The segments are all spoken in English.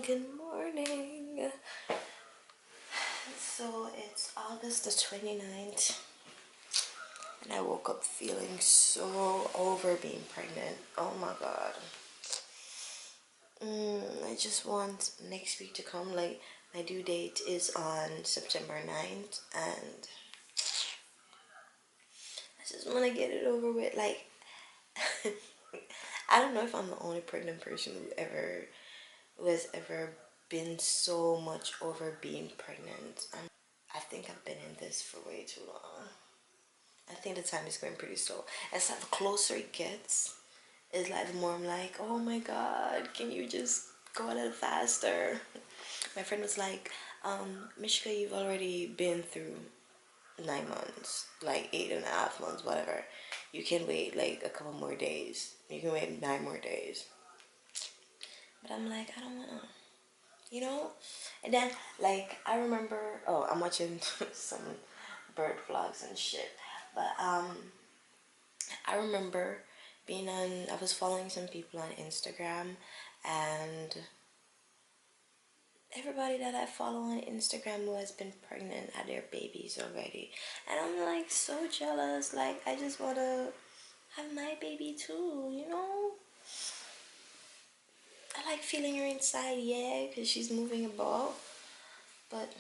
Good morning. So it's August the 29th, and I woke up feeling so over being pregnant. Oh my god. I just want next week to come. Like, my due date is on September 9th, and I just want to get it over with. Like, I don't know if I'm the only pregnant person who has ever been so much over being pregnant. I think I've been in this for way too long. I think the time is going pretty slow. It's like the closer it gets, it's like the more I'm like, oh my god, can you just go a little faster? My friend was like, Mishka, you've already been through 9 months, like 8.5 months, whatever. You can wait like a couple more days. You can wait 9 more days. But I'm like, I don't wanna, you know? And then, like, I remember, oh, I'm watching some bird vlogs and shit. But I remember I was following some people on Instagram, and everybody that I follow on Instagram who has been pregnant had their babies already. And I'm like so jealous. Like, I just want to have my baby too, you know? I like feeling her inside, yeah, because she's moving about. But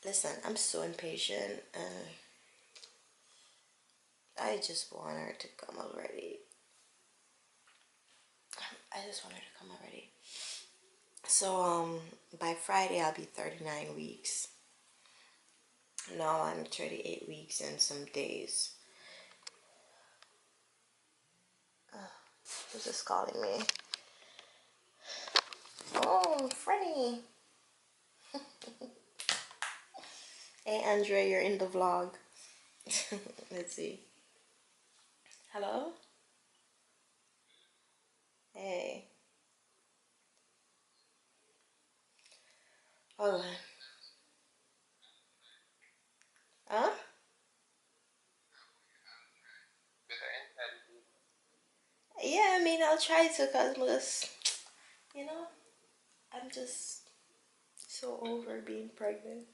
listen, I'm so impatient. I just want her to come already. I just want her to come already. So by Friday I'll be 39 weeks. Now I'm 38 weeks and some days. Who's just calling me? Oh, Freddie. Hey Andrea, you're in the vlog. Let's see. Hello? Hey. Hold on. Huh? Yeah, I mean, I'll try to, cause I'm just, you know, I'm just so over being pregnant.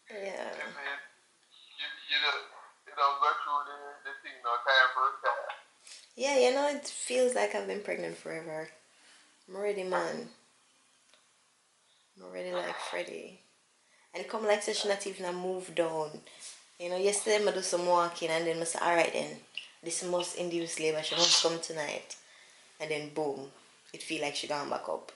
Yeah. Yeah, you know, it feels like I've been pregnant forever. I'm already man. I'm already like Freddie. And come like such not even a move down. You know, yesterday I do some walking and then I say, alright then, this must induce labor, she must come tonight. And then boom, it feel like she gone back up.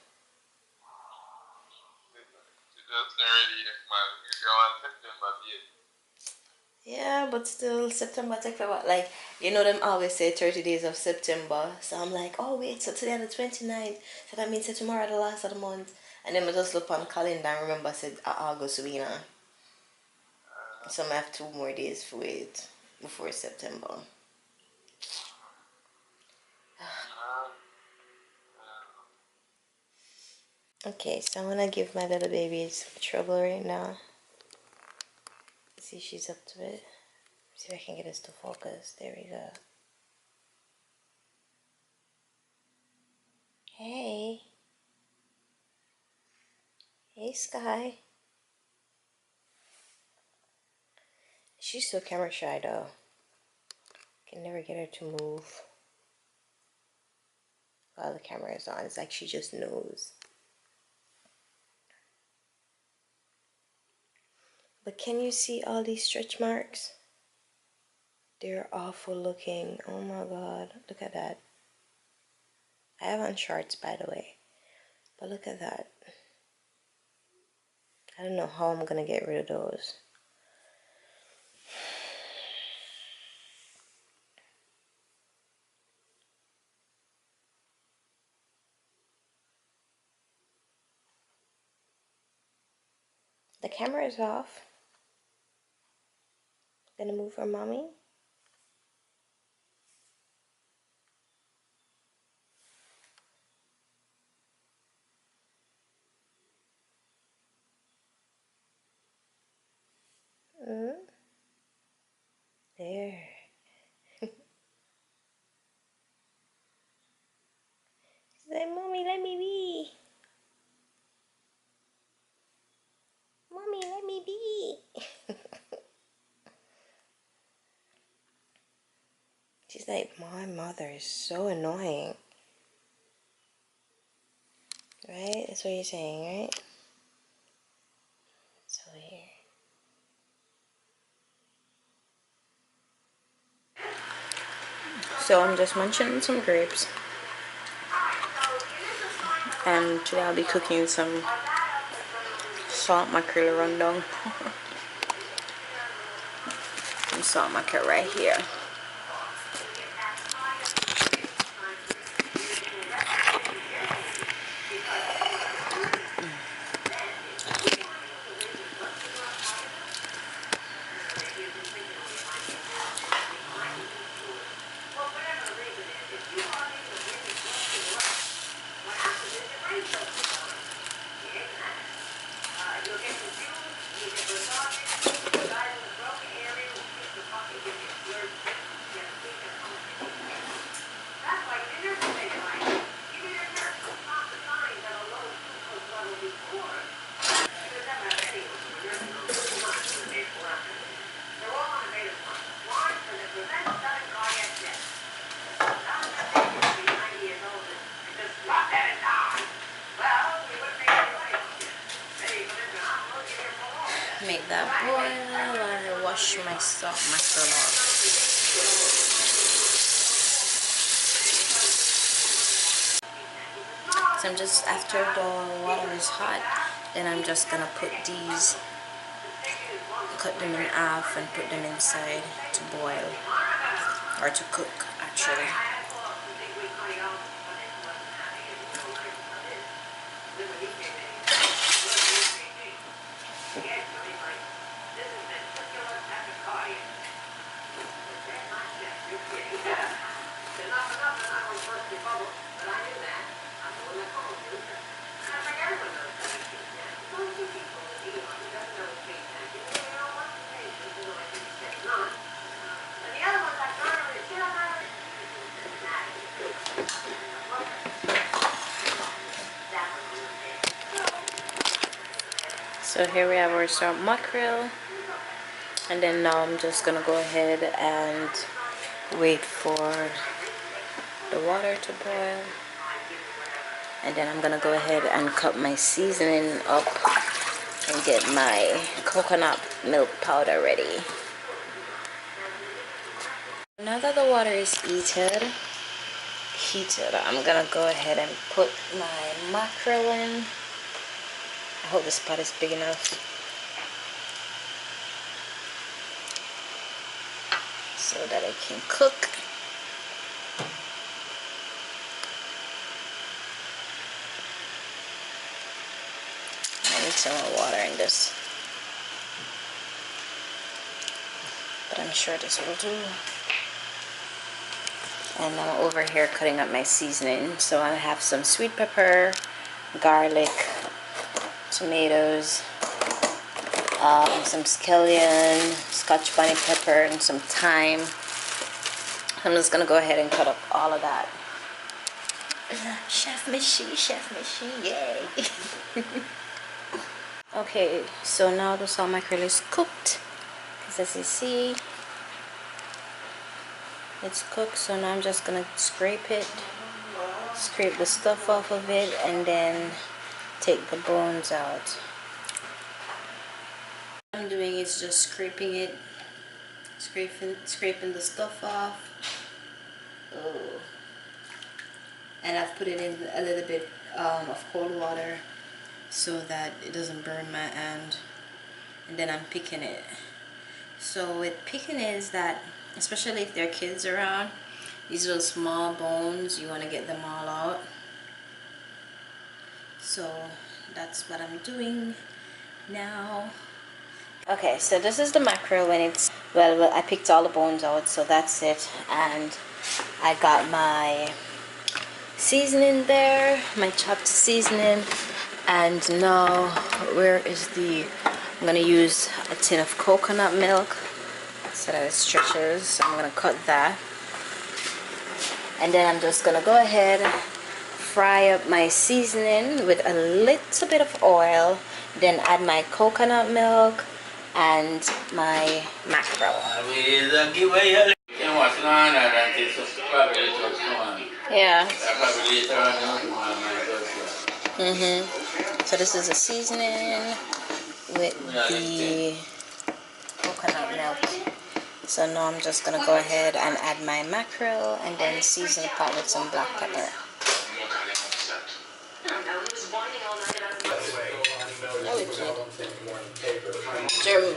Yeah, but still, September take forever. Like, you know, them always say 30 days of September. So I'm like, oh wait, so today on the 29th. So that means that tomorrow the last of the month. And then I just look on calendar and remember I said August, so, you know. So I have 2 more days for wait before September. Okay, so I'm gonna give my little baby some trouble right now. See if she's up to it. See if I can get us to focus. There we go. Hey. Hey, Sky. She's so camera shy though. Can never get her to move while the camera is on. It's like she just knows. But can you see all these stretch marks? They're awful looking. Oh my god. Look at that. I have on shorts, by the way. But look at that. I don't know how I'm gonna get rid of those. The camera is off. Gonna move for mommy. There. She's like, my mother is so annoying. Right? That's what you're saying, right? So weird. So I'm just munching some grapes. And today I'll be cooking some salt mackerel run dung. Some salt mackerel right here. Make that boil while I wash my salt mackerel off. So I'm just, after the water is hot, then I'm just gonna put these, cut them in half and put them inside to boil, or to cook actually. So here we have our salt mackerel, and then now I'm just gonna go ahead and wait for the water to boil, and then I'm gonna go ahead and cut my seasoning up and get my coconut milk powder ready. Now that the water is heated, I'm gonna go ahead and put my mackerel in. I hope this pot is big enough so that it can cook. I need some more water in this, but I'm sure this will do. And I'm over here cutting up my seasoning. So I have some sweet pepper, garlic, tomatoes, some scallion, scotch bonnet pepper, and some thyme. I'm just gonna go ahead and cut up all of that. Chef Michi, yay! Okay, so now the salt mackerel is cooked, because as you see, it's cooked. So now I'm just gonna scrape the stuff off of it, and then take the bones out. What I'm doing is just scraping it, scraping the stuff off. Oh. And I've put it in a little bit of cold water so that it doesn't burn my hand, and then I'm picking it. So with picking is that, especially if there are kids around, these little small bones, you want to get them all out. So that's what I'm doing now. Okay, so this is the mackerel when it's, well, I picked all the bones out, so that's it. And I got my seasoning there, my chopped seasoning. And now, where is the, I'm going to use a tin of coconut milk so that it stretches. So I'm going to cut that. And then I'm just going to go ahead, fry up my seasoning with a little bit of oil, then add my coconut milk and my mackerel. Yeah. So this is a seasoning with the coconut milk. So now I'm just gonna go ahead and add my mackerel and then season the pot with some black pepper. Oh, we kid. German.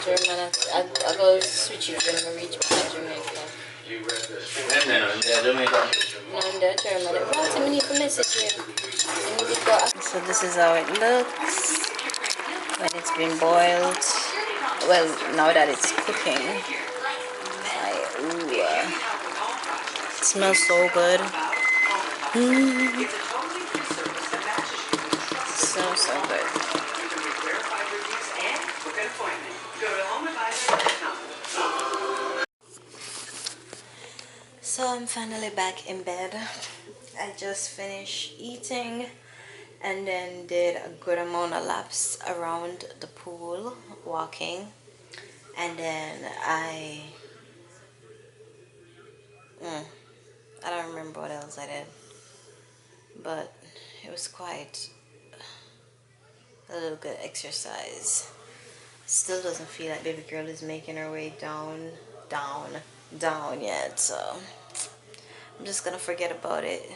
German. I go switch it when I reach back to Jamaica. No, I'm there, German. What? I need to message you. So this is how it looks when it's been boiled. Well, now that it's cooking. Ooh, it smells so good. So good. So I'm finally back in bed. I just finished eating and then did a good amount of laps around the pool walking, and then I don't remember what else I did, but it was quite a little good exercise. Still doesn't feel like baby girl is making her way down yet, so I'm just gonna forget about it.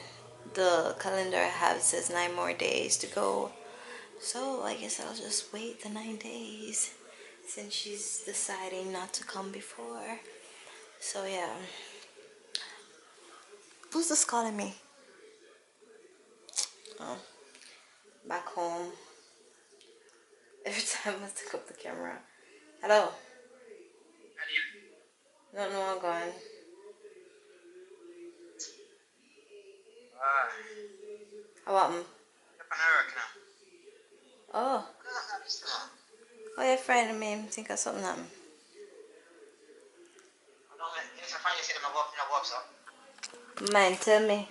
The calendar I have says 9 more days to go, so I guess I'll just wait the 9 days since she's deciding not to come before. So yeah. Who's this calling me? Oh, back home. Every time I pick up the camera. Hello. No, I'm going. How about him? Oh. Oh, you're frightened me. Think of something happened. Man, tell me.